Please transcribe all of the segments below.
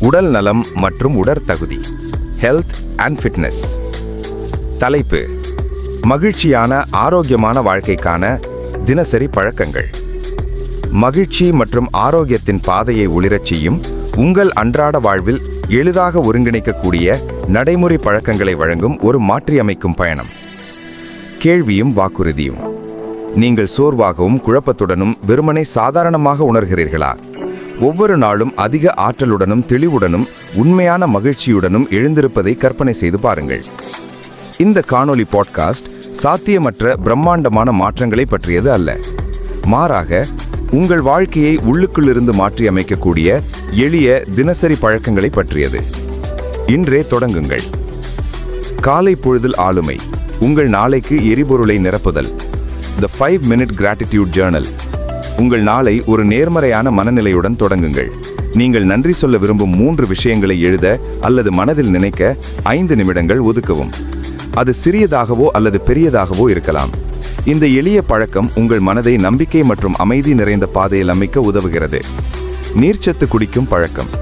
உடல் நலம் மற்றும் உடற்தகுதி, ஹெல்த் அண்ட் ஃபிட்னஸ். தலைப்பு: மகிழ்ச்சியான ஆரோக்கியமான வாழ்க்கைக்கான தினசரி பழக்கங்கள். மகிழ்ச்சி மற்றும் ஆரோக்கியத்தின் பாதையை ஒளிரச் செய்யும் உங்கள் அன்றாட வாழ்வில் எளிதாக ஒருங்கிணைக்கக்கூடிய நடைமுறை பழக்கங்களை வழங்கும் ஒரு மாற்றியமைக்கும் பயணம். கேள்வியும் வாக்குறுதியும்: நீங்கள் சோர்வாகவும் குழப்பத்துடனும் வெறுமனே சாதாரணமாக உணர்கிறீர்களா? ஒவ்வொரு நாளும் அதிக ஆற்றலுடனும் தெளிவுடனும் உண்மையான மகிழ்ச்சியுடனும் எழுந்திருப்பதை கற்பனை செய்து பாருங்கள். இந்த காணொளி பாட்காஸ்ட் சாத்தியமற்ற பிரம்மாண்டமான மாற்றங்களை பற்றியது அல்ல. மாறாக உங்கள் வாழ்க்கையை உள்ளுக்குள்ளிருந்து மாற்றி அமைக்கக்கூடிய எளிய தினசரி பழக்கங்களை பற்றியது. இன்றே தொடங்குங்கள். காலை பொழுதில் ஆளுமை, உங்கள் நாளைக்கு எரிபொருளை நிரப்புதல். The 5-minute gratitude journal. உங்கள் நாளை ஒரு நேர்மறையான மனநிலையுடன் தொடங்குங்கள். நீங்கள் நன்றி சொல்ல விரும்பும் 3 விஷயங்களை எழுத அல்லது மனதில் நினைக்க 5 நிமிடங்கள் ஒதுக்கவும். அது சிறியதாகவோ அல்லது பெரியதாகவோ இருக்கலாம். இந்த எளிய பழக்கம் உங்கள் மனதை நம்பிக்கை மற்றும் அமைதி நிறைந்த பாதையில் அமைக்க உதவுகிறது. நீர்ச்சத்து குடிக்கும் பழக்கம்.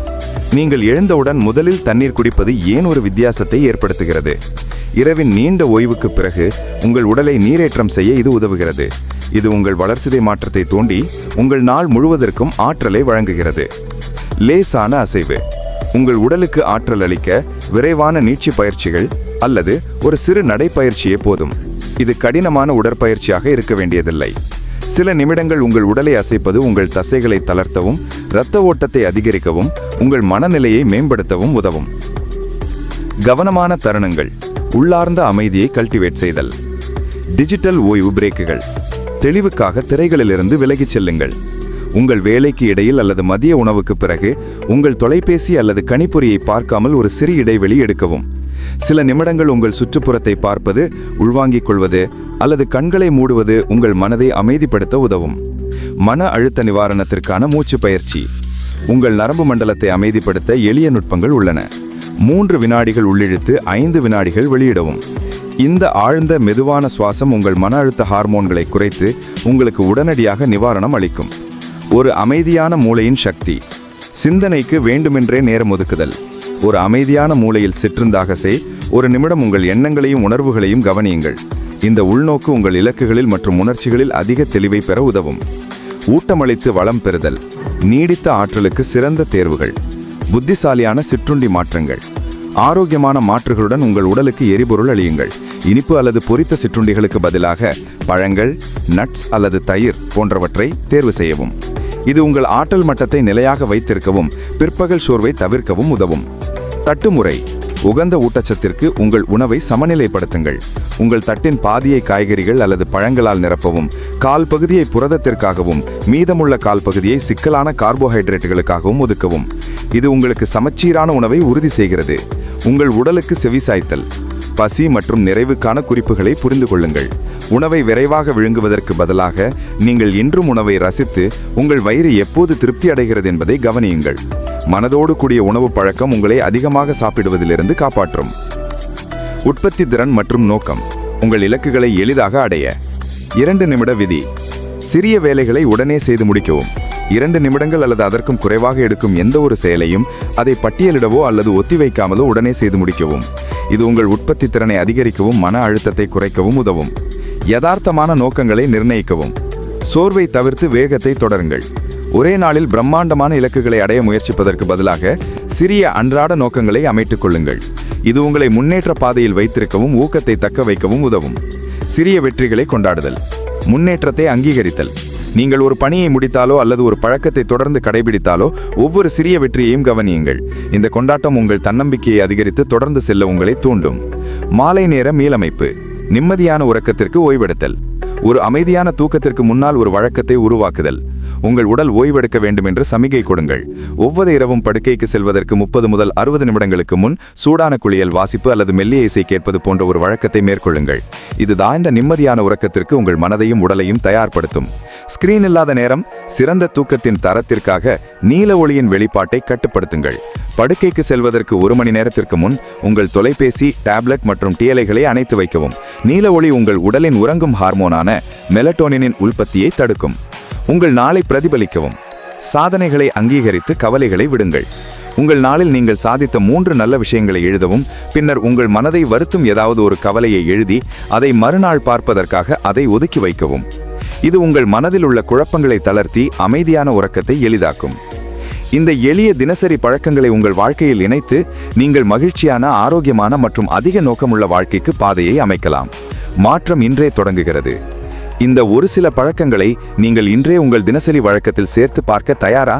நீங்கள் எழுந்தவுடன் முதலில் தண்ணீர் குடிப்பது ஏன் ஒரு வித்தியாசத்தை ஏற்படுத்துகிறது? இரவின் நீண்ட ஓய்வுக்கு பிறகு உங்கள் உடலை நீரேற்றம் செய்ய இது உதவுகிறது. இது உங்கள் வளர்சிதை மாற்றத்தை தூண்டி உங்கள் நாள் முழுவதற்கும் ஆற்றலை வழங்குகிறது. லேசான அசைவு. உங்கள் உடலுக்கு ஆற்றல் அளிக்க விரைவான நீட்சி பயிற்சிகள் அல்லது ஒரு சிறு நடைப்பயிற்சியே போதும். இது கடினமான உடற்பயிற்சியாக இருக்க வேண்டியதில்லை. சில நிமிடங்கள் உங்கள் உடலை அசைப்பது உங்கள் தசைகளை தளர்த்தவும் இரத்த ஓட்டத்தை அதிகரிக்கவும் உங்கள் மனநிலையை மேம்படுத்தவும் உதவும். கவனமான தருணங்கள். உள்ளார்ந்த அமைதியை கல்டிவேட் செய்தல். டிஜிட்டல் ஓய்வு பிரேக்குகள். தெளிவுக்காக திரைகளிலிருந்து விலகிச் செல்லுங்கள். உங்கள் வேலைக்கு இடையில் அல்லது மதிய உணவுக்கு பிறகு உங்கள் தொலைபேசி அல்லது கணிப்பொறியை பார்க்காமல் ஒரு சிறு இடைவெளி எடுக்கவும். சில நிமிடங்கள் உங்கள் சுற்றுப்புறத்தை பார்ப்பது, உள்வாங்கிக் கொள்வது அல்லது கண்களை மூடுவது உங்கள் மனதை அமைதிப்படுத்த உதவும். மன அழுத்த நிவாரணத்திற்கான மூச்சு பயிற்சி. உங்கள் நரம்பு மண்டலத்தை அமைதிப்படுத்த எளிய நுட்பங்கள் உள்ளன. 3 வினாடிகள் உள்ளிழுத்து 5 வினாடிகள் வெளியிடவும். இந்த ஆழ்ந்த மெதுவான சுவாசம் உங்கள் மன அழுத்த ஹார்மோன்களை குறைத்து உங்களுக்கு உடனடியாக நிவாரணம் அளிக்கும். ஒரு அமைதியான மூளையின் சக்தி. சிந்தனைக்கு வேண்டுமென்றே நேரம் ஒதுக்குதல். ஒரு அமைதியான மூளையில் சிற்றுந்தாகசே ஒரு நிமிடம் உங்கள் எண்ணங்களையும் உணர்வுகளையும் கவனியுங்கள். இந்த உள்நோக்கு உங்கள் இலக்குகளில் மற்றும் உணர்ச்சிகளில் அதிக தெளிவை பெற உதவும். ஊட்டமளித்து வளம் பெறுதல். நீடித்த ஆற்றலுக்கு சிறந்த தேர்வுகள். புத்திசாலியான சிற்றுண்டி மாற்றங்கள். ஆரோக்கியமான மாற்றுகளுடன் உங்கள் உடலுக்கு எரிபொருள் அளியுங்கள். இனிப்பு அல்லது பொரித்த சிற்றுண்டிகளுக்கு பதிலாக பழங்கள், நட்ஸ் அல்லது தயிர் போன்றவற்றை தேர்வு செய்யவும். இது உங்கள் ஆற்றல் மட்டத்தை நிலையாக வைத்திருக்கவும் பிற்பகல் சோர்வை தவிர்க்கவும் உதவும். தட்டுமுறை. உகந்த ஊட்டச்சத்திற்கு உங்கள் உணவை சமநிலைப்படுத்துங்கள். உங்கள் தட்டின் பாதியை காய்கறிகள் அல்லது பழங்களால் நிரப்பவும். கால் பகுதியை புரதத்திற்காகவும் மீதமுள்ள கால் பகுதியை சிக்கலான கார்போஹைட்ரேட்டுகளுக்காகவும் ஒதுக்கவும். இது உங்களுக்கு சமச்சீரான உணவை உறுதி செய்கிறது. உங்கள் உடலுக்கு செவிசாய்த்தல். பசி மற்றும் நிறைவுக்கான குறிப்புகளை புரிந்து கொள்ளுங்கள். உணவை விரைவாக விழுங்குவதற்கு பதிலாக நீங்கள் இன்றும் உணவை ரசித்து உங்கள் வயிறு எப்போது திருப்தி அடைகிறது என்பதை கவனியுங்கள். மனதோடு கூடிய உணவு பழக்கம் உங்களை அதிகமாக சாப்பிடுவதிலிருந்து காப்பாற்றும். உற்பத்தி திறன் மற்றும் நோக்கம். உங்கள் இலக்குகளை எளிதாக அடைய 2 நிமிட விதி. சிறிய வேலைகளை உடனே செய்து முடிக்கவும். 2 நிமிடங்கள் அல்லது அதற்கும் குறைவாக எடுக்கும் எந்த ஒரு செயலையும் அதை பட்டியலிடவோ அல்லது ஒத்திவைக்காமலோ உடனே செய்து முடிக்கவும். இது உங்கள் உற்பத்தி திறனை அதிகரிக்கவும் மன அழுத்தத்தை குறைக்கவும் உதவும். யதார்த்தமான நோக்கங்களை நிர்ணயிக்கவும். சோர்வை தவிர்த்து வேகத்தை தொடருங்கள். ஒரே நாளில் பிரம்மாண்டமான இலக்குகளை அடைய முயற்சிப்பதற்கு பதிலாக சிறிய அன்றாட நோக்கங்களை அமைத்துக் கொள்ளுங்கள். இது உங்களை முன்னேற்ற பாதையில் வைத்திருக்கவும் ஊக்கத்தை தக்க வைக்கவும் உதவும். சிறிய வெற்றிகளை கொண்டாடுதல். முன்னேற்றத்தை அங்கீகரித்தல். நீங்கள் ஒரு பணியை முடித்தாலோ அல்லது ஒரு பழக்கத்தை தொடர்ந்து கடைபிடித்தாலோ ஒவ்வொரு சிறிய வெற்றியையும் கவனியுங்கள். இந்த கொண்டாட்டம் உங்கள் தன்னம்பிக்கையை அதிகரித்து தொடர்ந்து செல்ல உங்களை தூண்டும். மாலை நேர மீளமைப்பு. நிம்மதியான உறக்கத்திற்கு ஓய்வெடுத்தல். ஒரு அமைதியான தூக்கத்திற்கு முன்னால் ஒரு வழக்கத்தை உருவாக்குதல். உங்கள் உடல் ஓய்வெடுக்க வேண்டும் என்று சமிகை கொடுங்கள். ஒவ்வொரு இரவும் படுக்கைக்கு செல்வதற்கு 30 முதல் 60 நிமிடங்களுக்கு முன் சூடான குளியல், வாசிப்பு அல்லது மெல்லிய இசை கேட்பது போன்ற ஒரு வழக்கத்தை மேற்கொள்ளுங்கள். இது தாழ்ந்த நிம்மதியான உறக்கத்திற்கு உங்கள் மனதையும் உடலையும் தயார்படுத்தும். ஸ்கிரீன் இல்லாத நேரம். சிறந்த தூக்கத்தின் தரத்திற்காக நீல ஒளியின் வெளிப்பாட்டை கட்டுப்படுத்துங்கள். படுக்கைக்கு செல்வதற்கு 1 மணி நேரத்திற்கு முன் உங்கள் தொலைபேசி, டேப்லெட் மற்றும் டிஎலைகளை அணைத்து வைக்கவும். நீல ஒளி உங்கள் உடலின் உறங்கும் ஹார்மோனான மெலட்டோனினின் உற்பத்தியை தடுக்கும். உங்கள் நாளை பிரதிபலிக்கவும். சாதனைகளை அங்கீகரித்து கவலைகளை விடுங்கள். உங்கள் நாளில் நீங்கள் சாதித்த 3 நல்ல விஷயங்களை எழுதவும், பின்னர் உங்கள் மனதை வருத்தும் ஏதாவது ஒரு கவலையை எழுதி அதை மறுநாள் பார்ப்பதற்காக அதை ஒதுக்கி வைக்கவும். இது உங்கள் மனதில் உள்ள குழப்பங்களை தளர்த்தி அமைதியான உறக்கத்தை எளிதாக்கும். இந்த எளிய தினசரி பழக்கங்களை உங்கள் வாழ்க்கையில் இணைத்து நீங்கள் மகிழ்ச்சியான, ஆரோக்கியமான மற்றும் அதிக நோக்கமுள்ள வாழ்க்கைக்கு பாதையை அமைக்கலாம். மாற்றம் இன்றே தொடங்குகிறது. இந்த ஒரு சில பழக்கங்களை நீங்கள் இன்றே உங்கள் தினசரி வழக்கத்தில் சேர்த்து பார்க்க தயாரா?